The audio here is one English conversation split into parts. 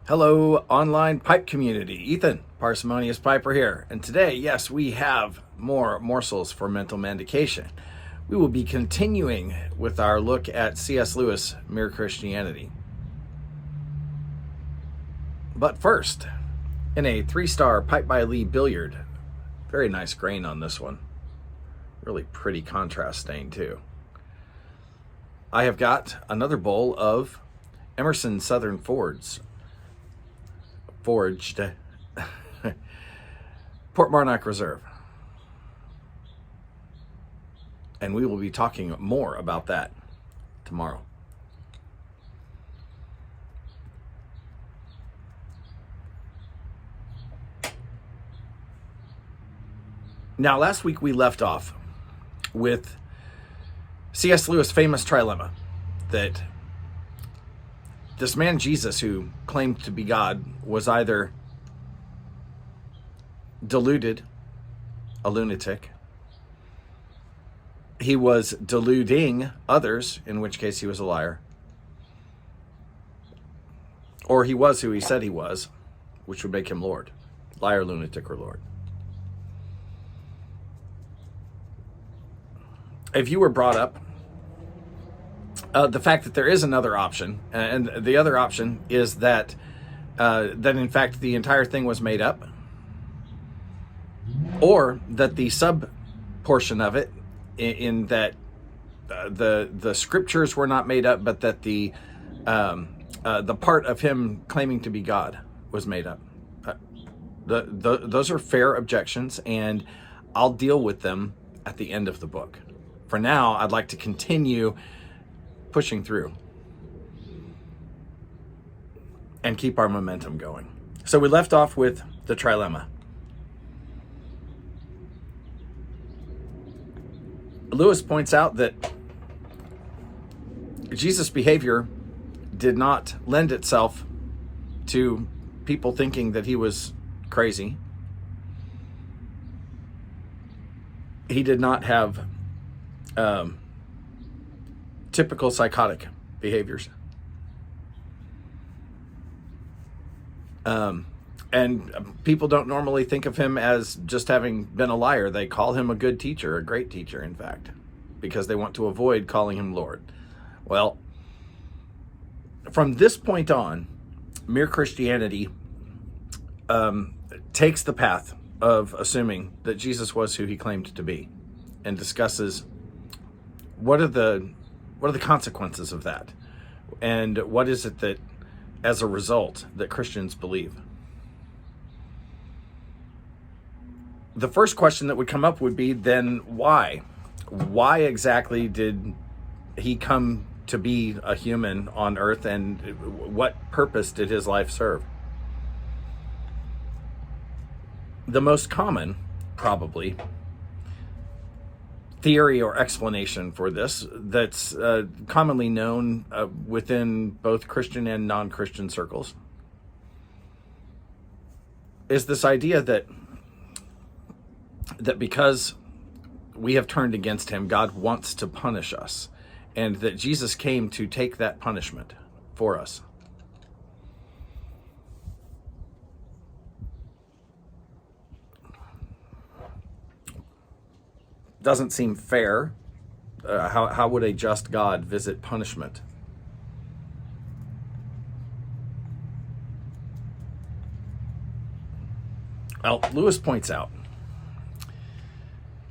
Hello, online pipe community. Ethan, Parsimonious Piper here. And today, yes, we have more morsels for mental manducation. We will be continuing with our look at C.S. Lewis' Mere Christianity. But first, in a 3-star Pipe by Lee billiard, very nice grain on this one. Really pretty contrast stain too. I have got another bowl of Emerson Southern Forged Port Marnock Reserve. And we will be talking more about that tomorrow. Now, last week we left off with C.S. Lewis' famous trilemma that this man Jesus, who claimed to be God, was either deluded, a lunatic, he was deluding others, in which case he was a liar, or he was who he said he was, which would make him Lord. Liar, lunatic, or Lord. If you were brought up the fact that there is another option, and the other option is that in fact the entire thing was made up, or that the sub portion of it, in that the scriptures were not made up, but that the part of him claiming to be God was made up. Those are fair objections, and I'll deal with them at the end of the book. For now, I'd like to continue pushing through and keep our momentum going. So we left off with the trilemma. Lewis points out that Jesus' behavior did not lend itself to people thinking that he was crazy. He did not have typical psychotic behaviors. And people don't normally think of him as just having been a liar. They call him a good teacher, a great teacher, in fact, because they want to avoid calling him Lord. Well, from this point on, Mere Christianity takes the path of assuming that Jesus was who he claimed to be, and discusses what are the consequences of that, and what is it that, as a result, that Christians believe. The first question that would come up would be, then why? Why exactly did he come to be a human on earth, and what purpose did his life serve? The most common, probably, theory or explanation for this that's commonly known within both Christian and non-Christian circles is this idea that because we have turned against him, God wants to punish us, and that Jesus came to take that punishment for us. Doesn't seem fair. How would a just God visit punishment? Well, Lewis points out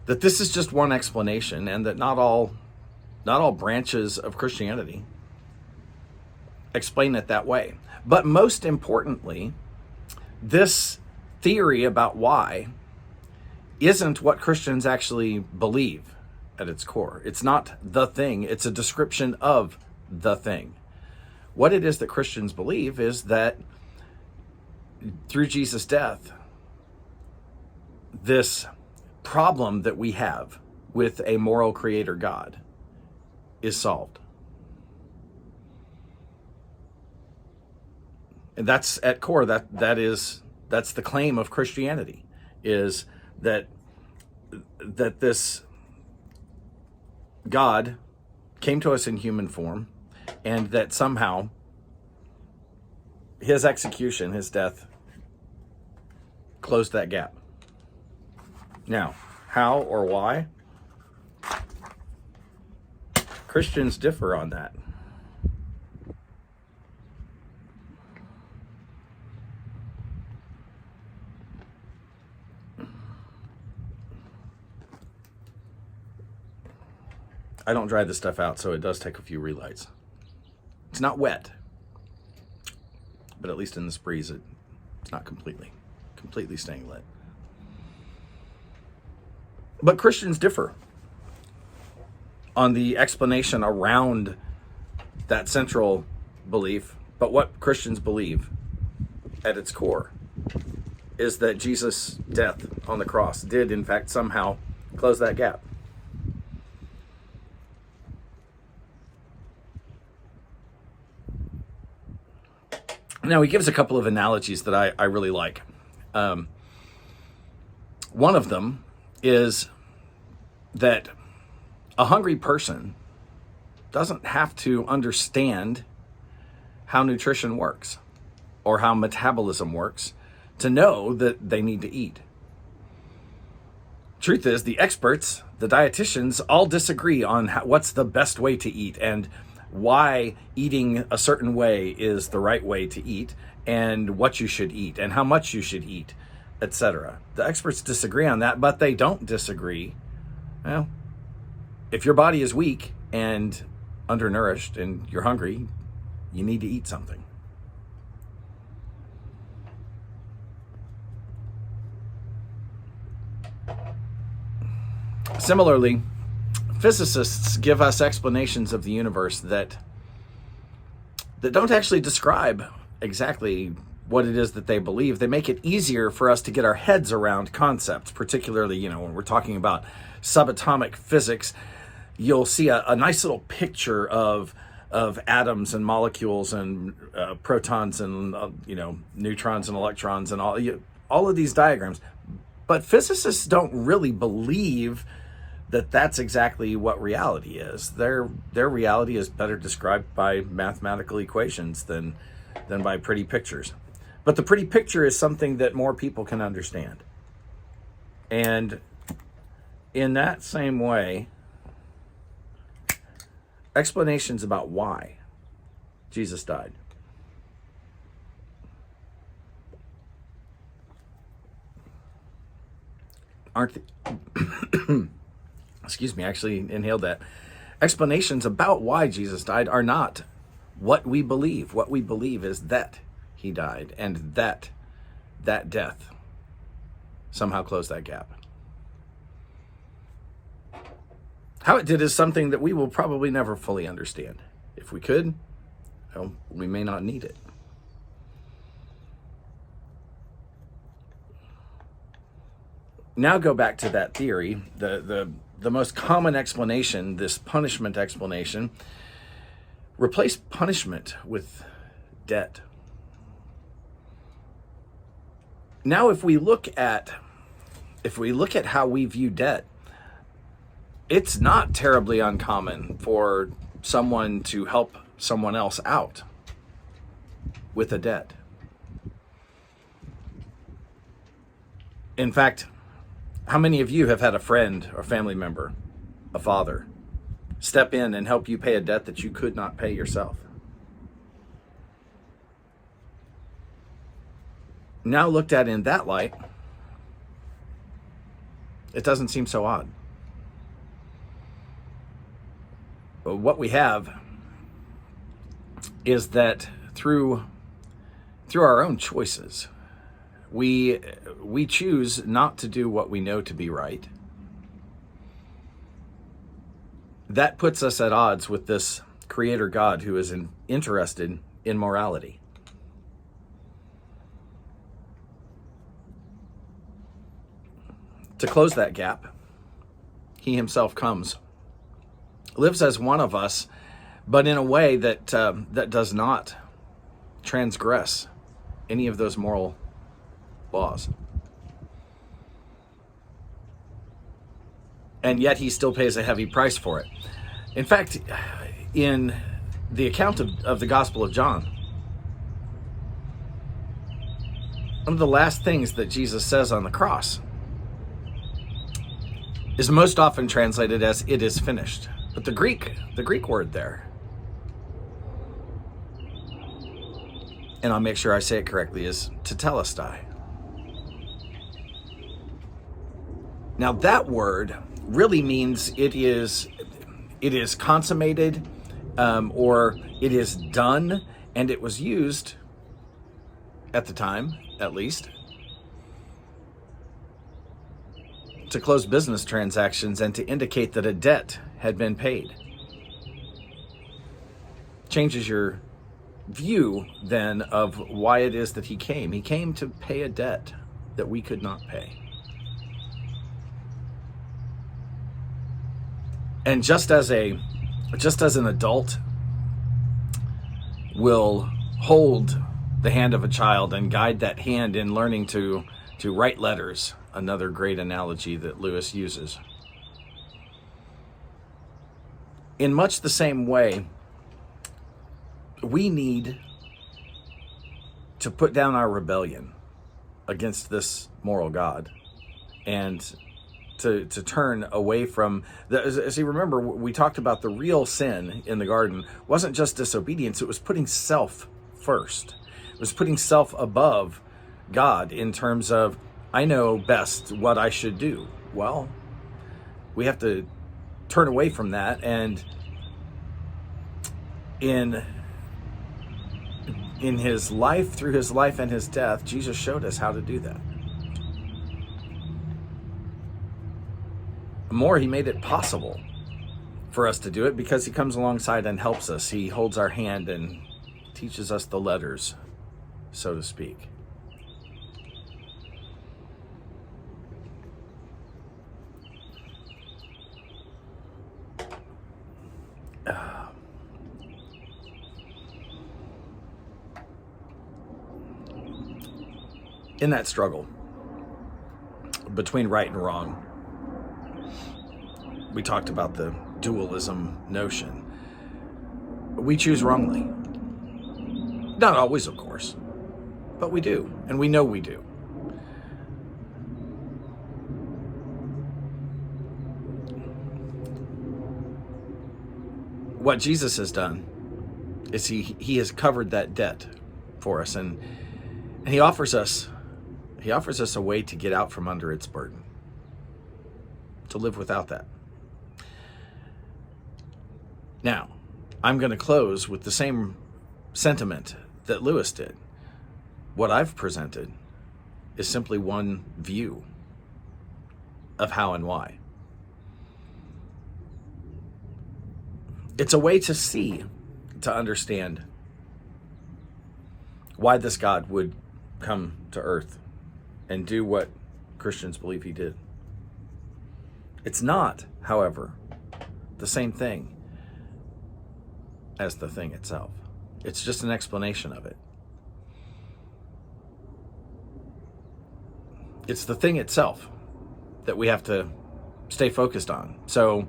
that this is just one explanation, and that not all branches of Christianity explain it that way. But most importantly, this theory about why isn't what Christians actually believe at its core. It's not the thing, it's a description of the thing. What it is that Christians believe is that through Jesus' death, this problem that we have with a moral creator God is solved. And that's at core, that's the claim of Christianity, is that this God came to us in human form, and that somehow his execution, his death, closed that gap. Now, how or why? Christians differ on that. I don't dry this stuff out, so it does take a few relights. It's not wet, but at least in this breeze, it's not completely staying lit. But Christians differ on the explanation around that central belief. But what Christians believe at its core is that Jesus' death on the cross did, in fact, somehow close that gap. Now, he gives a couple of analogies that I really like. One of them is that a hungry person doesn't have to understand how nutrition works or how metabolism works to know that they need to eat. Truth is, the experts, the dietitians, all disagree on what's the best way to eat and why eating a certain way is the right way to eat and what you should eat and how much you should eat, etc. The experts disagree on that, but they don't disagree. Well, if your body is weak and undernourished and you're hungry, you need to eat something. Similarly, physicists give us explanations of the universe that don't actually describe exactly what it is that they believe. They make it easier for us to get our heads around concepts, particularly, when we're talking about subatomic physics. You'll see a nice little picture of atoms and molecules and protons and neutrons and electrons and all of these diagrams. But physicists don't really believe that that's exactly what reality is. Their reality is better described by mathematical equations than by pretty pictures. But the pretty picture is something that more people can understand. And in that same way, explanations about why Jesus died excuse me, I actually inhaled that. Explanations about why Jesus died are not what we believe. What we believe is that he died and that death somehow closed that gap. How it did is something that we will probably never fully understand. If we could, well, we may not need it. Now go back to that theory, the most common explanation, this punishment explanation. Replace punishment with debt. Now, if we look at how we view debt, it's not terribly uncommon for someone to help someone else out with a debt. In fact, how many of you have had a friend or family member, a father, step in and help you pay a debt that you could not pay yourself? Now looked at in that light, it doesn't seem so odd. But what we have is that through our own choices, we choose not to do what we know to be right. That puts us at odds with this Creator God who is interested in morality. To close that gap, he himself comes, lives as one of us, but in a way that does not transgress any of those moral laws. And yet he still pays a heavy price for it. In fact, in the account of the Gospel of John, one of the last things that Jesus says on the cross is most often translated as "it is finished." But the Greek word there, and I'll make sure I say it correctly, is tetelestai. Now that word really means it is consummated, or it is done, and it was used at the time, at least, to close business transactions and to indicate that a debt had been paid. Changes your view then of why it is that he came. He came to pay a debt that we could not pay. And just as an adult will hold the hand of a child and guide that hand in learning to write letters, another great analogy that Lewis uses. In much the same way, we need to put down our rebellion against this moral God and to turn away from as you remember, we talked about the real sin in the garden wasn't just disobedience, it was putting self first. It was putting self above God in terms of, I know best what I should do. Well, we have to turn away from that, and in his life, through his life and his death, Jesus showed us how to do that. More, he made it possible for us to do it because he comes alongside and helps us. He holds our hand and teaches us the letters, so to speak. In that struggle between right and wrong, we talked about the dualism notion. We choose wrongly. Not always, of course, but we do, and we know we do. What Jesus has done is he has covered that debt for us, and he offers us a way to get out from under its burden, to live without that. Now, I'm going to close with the same sentiment that Lewis did. What I've presented is simply one view of how and why. It's a way to see, to understand why this God would come to earth and do what Christians believe he did. It's not, however, the same thing as the thing itself. It's just an explanation of it. It's the thing itself that we have to stay focused on. So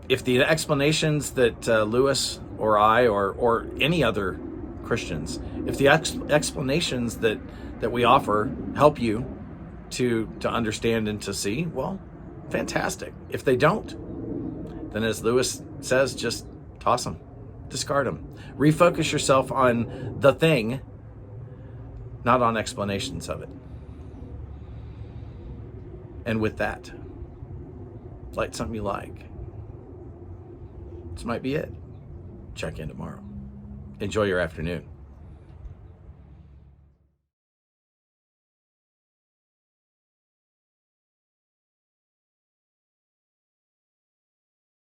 if the explanations that Lewis or I or any other Christians, if the explanations that we offer help you to understand and to see, well, fantastic. If they don't, then as Lewis says, just toss them, discard them. Refocus yourself on the thing, not on explanations of it. And with that, light something you like. This might be it. Check in tomorrow. Enjoy your afternoon.